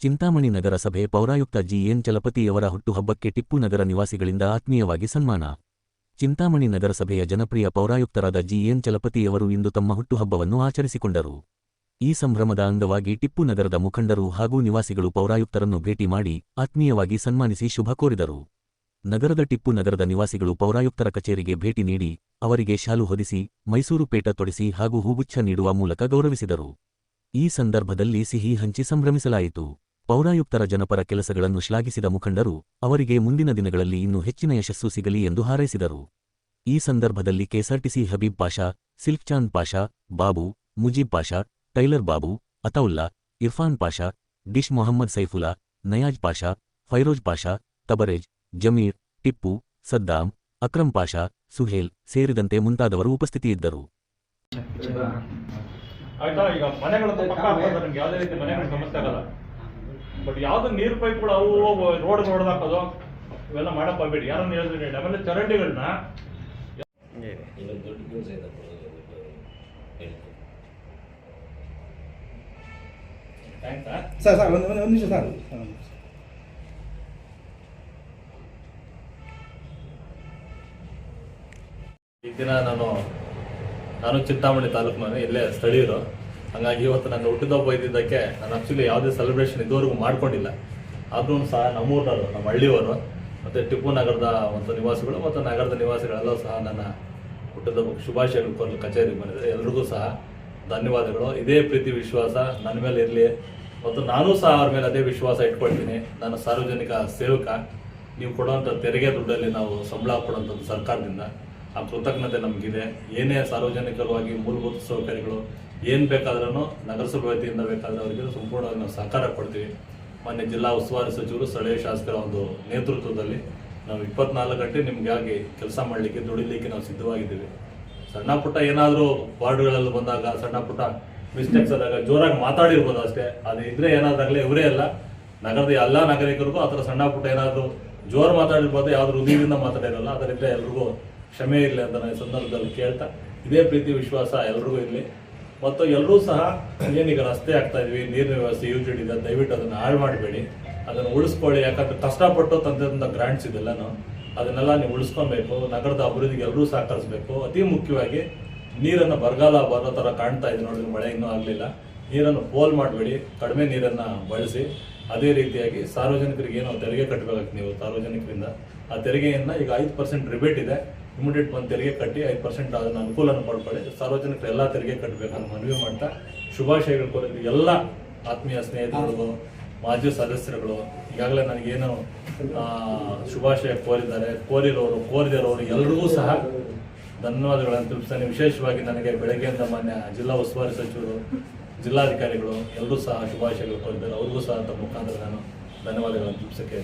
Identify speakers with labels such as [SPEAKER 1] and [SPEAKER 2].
[SPEAKER 1] ಚಿಂತಾಮಣಿ ನಗರಸಭೆ ಪೌರಾಯುಕ್ತ ಜಿಎನ್ ಚಲಪತಿಯವರ ಹುಟ್ಟುಹಬ್ಬಕ್ಕೆ ಟಿಪ್ಪು ನಗರ ನಿವಾಸಿಗಳಿಂದ ಆತ್ಮೀಯವಾಗಿ ಸನ್ಮಾನ. ಚಿಂತಾಮಣಿ ನಗರಸಭೆಯ ಜನಪ್ರಿಯ ಪೌರಾಯುಕ್ತರಾದ ಜಿಎನ್ ಚಲಪತಿಯವರು ಇಂದು ತಮ್ಮ ಹುಟ್ಟುಹಬ್ಬವನ್ನು ಆಚರಿಸಿಕೊಂಡರು. ಈ ಸಂಭ್ರಮದ ಅಂಗವಾಗಿ ಟಿಪ್ಪು ನಗರದ ಮುಖಂಡರು ಹಾಗೂ ನಿವಾಸಿಗಳು ಪೌರಾಯುಕ್ತರನ್ನು ಭೇಟಿ ಮಾಡಿ ಆತ್ಮೀಯವಾಗಿ ಸನ್ಮಾನಿಸಿ ಶುಭ ಕೋರಿದರು. ನಗರದ ಟಿಪ್ಪು ನಗರದ ನಿವಾಸಿಗಳು ಪೌರಾಯುಕ್ತರ ಕಚೇರಿಗೆ ಭೇಟಿ ನೀಡಿ ಅವರಿಗೆ ಶಾಲು ಹೊದಿಸಿ, ಮೈಸೂರು ಪೇಟ ತೊಡಿಸಿ ಹಾಗೂ ಹೂಗುಚ್ಛ ನೀಡುವ ಮೂಲಕ ಗೌರವಿಸಿದರು. ಈ ಸಂದರ್ಭದಲ್ಲಿ ಸಿಹಿ ಹಂಚಿ ಸಂಭ್ರಮಿಸಲಾಯಿತು. ಪೌರಾಯುಕ್ತರ ಜನಪರ ಕೆಲಸಗಳನ್ನು ಶ್ಲಾಘಿಸಿದ ಮುಖಂಡರು ಅವರಿಗೆ ಮುಂದಿನ ದಿನಗಳಲ್ಲಿ ಇನ್ನೂ ಹೆಚ್ಚಿನ ಯಶಸ್ಸು ಸಿಗಲಿ ಎಂದು ಹಾರೈಸಿದರು. ಈ ಸಂದರ್ಭದಲ್ಲಿ KSRTC Habib Pasha, silk Chand Pasha, Babu, Mujeeb Pasha, tailor Babu, Ataulla, Irfan Pasha, dish Mohammed Saifulla, Nayaz Pasha, Firoz Pasha, Tabrez, Zameer, Tippu, Saddam, Akram Pasha, Suhail ಸೇರಿದಂತೆ ಮುಂತಾದವರು ಉಪಸ್ಥಿತಿಯಿದ್ದರು.
[SPEAKER 2] ಆಯ್ತಾ, ಈಗ ಮನೆಗಳಂತ ಪಕ್ಕ ನಿಮ್ಗೆ ಯಾವುದೇ ರೀತಿ ಮನೆಗಳ ಸಮಸ್ಯೆ ಆಗಲ್ಲ. ಬಟ್ ಯಾವ್ದು ನೀರು ಪೈಪ್ಗಳು ಅವು ರೋಡ್ ನೋಡ್ದಾಕೋದು ಇವೆಲ್ಲ ಮಾಡಕ್ ಹೋಗ್ಬೇಡಿ. ಯಾರನ್ನ ಹೇಳಿದ್ರಿ ಆಮೇಲೆ ಚರಂಡಿಗಳನ್ನ
[SPEAKER 3] ಸರ್ ಒಂದು ನಿಮಿಷ ಸರ್.
[SPEAKER 4] ಈ ದಿನ ನಾನು ಚಿಂತಾಮಣಿ ತಾಲೂಕಿನ ಇಲ್ಲೇ ಸ್ಥಳೀಯರು. ಹಾಗಾಗಿ ಇವತ್ತು ನನ್ನ ಹುಟ್ಟಿದಬ್ಬ ಇದ್ದಿದ್ದಕ್ಕೆ ನಾನು ಆ್ಯಕ್ಚುಲಿ ಯಾವುದೇ ಸೆಲೆಬ್ರೇಷನ್ ಇದುವರೆಗೂ ಮಾಡ್ಕೊಂಡಿಲ್ಲ. ಆದ್ರೂ ಸಹ ನಮ್ಮೂರವರು, ನಮ್ಮ ಹಳ್ಳಿಯವರು ಮತ್ತು ಟಿಪ್ಪು ನಗರದ ಒಂದು ನಿವಾಸಿಗಳು ಮತ್ತು ನಗರದ ನಿವಾಸಿಗಳೆಲ್ಲರೂ ಸಹ ನನ್ನ ಹುಟ್ಟಿದಬ್ಬಕ್ಕೆ ಶುಭಾಶಯಗಳು ಕೋರಲು ಕಚೇರಿಗೆ ಬಂದಿದ್ದಾರೆ. ಎಲ್ರಿಗೂ ಸಹ ಧನ್ಯವಾದಗಳು. ಇದೇ ಪ್ರೀತಿ ವಿಶ್ವಾಸ ನನ್ನ ಮೇಲೆ ಇರಲಿ ಮತ್ತು ನಾನೂ ಸಹ ಅವ್ರ ಮೇಲೆ ಅದೇ ವಿಶ್ವಾಸ ಇಟ್ಕೊಳ್ತೀನಿ. ನಾನು ಸಾರ್ವಜನಿಕ ಸೇವಕ. ನೀವು ಕೊಡುವಂಥ ತೆರಿಗೆ ದುಡ್ಡಲ್ಲಿ ನಾವು ಸಂಬಳ ಕೊಡುವಂಥದ್ದು ಸರ್ಕಾರದಿಂದ. ಆ ಕೃತಜ್ಞತೆ ನಮಗಿದೆ. ಏನೇ ಸಾರ್ವಜನಿಕವಾಗಿ ಮೂಲಭೂತ ಸೌಕರ್ಯಗಳು ಏನು ಬೇಕಾದ್ರೂ ನಗರಸಭೆ ವತಿಯಿಂದ ಬೇಕಾದರೆ ಅವರಿಗೆ ಸಂಪೂರ್ಣವಾಗಿ ನಾವು ಸಹಕಾರ ಕೊಡ್ತೀವಿ. ಮೊನ್ನೆ ಜಿಲ್ಲಾ ಉಸ್ತುವಾರಿ ಸಚಿವರು, ಸ್ಥಳೀಯ ಶಾಸಕರ ಒಂದು ನೇತೃತ್ವದಲ್ಲಿ ನಾವು 24 ಗಂಟೆ ನಿಮಗಾಗಿ ಕೆಲಸ ಮಾಡಲಿಕ್ಕೆ, ದುಡಿಲಿಕ್ಕೆ ನಾವು ಸಿದ್ಧವಾಗಿದ್ದೀವಿ. ಸಣ್ಣ ಪುಟ್ಟ ಏನಾದರೂ ವಾರ್ಡ್ಗಳಲ್ಲಿ ಬಂದಾಗ ಸಣ್ಣ ಪುಟ್ಟ ಮಿಸ್ಟೇಕ್ಸ್ ಆದಾಗ ಜೋರಾಗಿ ಮಾತಾಡಿರ್ಬೋದು ಅಷ್ಟೇ. ಅದು ಇದ್ರೆ ಏನಾದಾಗಲೇ ಇವರೇ ಅಲ್ಲ, ನಗರದ ಎಲ್ಲ ನಾಗರಿಕರಿಗೂ ಆ ಥರ ಸಣ್ಣ ಪುಟ್ಟ ಏನಾದರೂ ಜೋರು ಮಾತಾಡಿರ್ಬೋದು, ಯಾವ್ದು ಹೃದಯದಿಂದ ಮಾತಾಡಿರಲ್ಲ. ಅದರಿಂದ ಎಲ್ರಿಗೂ ಕ್ಷಮೆ ಇರಲಿ ಅಂತ ನಾನು ಈ ಸಂದರ್ಭದಲ್ಲಿ ಕೇಳ್ತಾ, ಇದೇ ಪ್ರೀತಿ ವಿಶ್ವಾಸ ಎಲ್ರಿಗೂ ಇರಲಿ. ಮತ್ತು ಎಲ್ಲರೂ ಸಹ ಏನೀಗ ರಸ್ತೆ ಆಗ್ತಾ ಇದ್ವಿ, ನೀರಿನ ವ್ಯವಸ್ಥೆ ಯೂಜಿಡ್ ಇದೆ, ದಯವಿಟ್ಟು ಅದನ್ನು ಹಾಳು ಮಾಡಬೇಡಿ, ಅದನ್ನು ಉಳಿಸ್ಕೊಳ್ಳಿ. ಯಾಕಂದ್ರೆ ಕಷ್ಟಪಟ್ಟು ತಂದೆಯಿಂದ ಗ್ರಾಂಟ್ಸ್ ಇದೆಲ್ಲನೂ ಅದನ್ನೆಲ್ಲ ನೀವು ಉಳಿಸ್ಕೊಬೇಕು. ನಗರದ ಅಭಿವೃದ್ಧಿಗೆ ಎಲ್ಲರೂ ಸಹಕರಿಸಬೇಕು. ಅತಿ ಮುಖ್ಯವಾಗಿ ನೀರನ್ನು ಬರಗಾಲ ಬರೋ ಥರ ಕಾಣ್ತಾ ಇದೆ ನೋಡಿ, ಮಳೆ ಇನ್ನೂ ಆಗಲಿಲ್ಲ. ನೀರನ್ನು ಪೋಲ್ ಮಾಡಬೇಡಿ, ಕಡಿಮೆ ನೀರನ್ನು ಬಳಸಿ. ಅದೇ ರೀತಿಯಾಗಿ ಸಾರ್ವಜನಿಕರಿಗೆ ಏನು ತೆರಿಗೆ ಕಟ್ಟಬೇಕಾಗ್ತದೆ ನೀವು ಸಾರ್ವಜನಿಕರಿಂದ, ಆ ತೆರಿಗೆಯನ್ನು ಈಗ 5% ರಿಬೇಟ್ ಇದೆ, ಇಮಿಡಿಯೇಟ್ ಬಂದು ತೆರಿಗೆ ಕಟ್ಟಿ 5% ಅದನ್ನು ಅನುಕೂಲನ ಪಡ್ಕೊಳ್ಳಿ. ಸಾರ್ವಜನಿಕರು ಎಲ್ಲ ತೆರಿಗೆ ಕಟ್ಟಬೇಕಂತ ಮನವಿ ಮಾಡ್ತಾ ಶುಭಾಶಯಗಳು ಕೋರಿದ್ವಿ. ಎಲ್ಲ ಆತ್ಮೀಯ ಸ್ನೇಹಿತರು, ಮಾಜಿ ಸದಸ್ಯರುಗಳು ಈಗಾಗಲೇ ನನಗೇನು ಶುಭಾಶಯ ಕೋರಿರೋರು ಕೋರಿದಿರೋರು ಎಲ್ರಿಗೂ ಸಹ ಧನ್ಯವಾದಗಳನ್ನು ತಿಳಿಸ್ತಾನೆ. ವಿಶೇಷವಾಗಿ ನನಗೆ ಬೆಳಗ್ಗೆಯಿಂದ ಮಾನ್ಯ ಜಿಲ್ಲಾ ಉಸ್ತುವಾರಿ ಸಚಿವರು, ಜಿಲ್ಲಾಧಿಕಾರಿಗಳು ಎಲ್ಲರೂ ಸಹ ಶುಭಾಶಯಗಳು ಕೋರಿದ್ದಾರೆ. ಅವ್ರಿಗೂ ಸಹ ತಮ್ಮ ಮುಖಾಂತರ ನಾನು ಧನ್ಯವಾದಗಳನ್ನು ತಿಳಿಸೋಕ್ಕೆ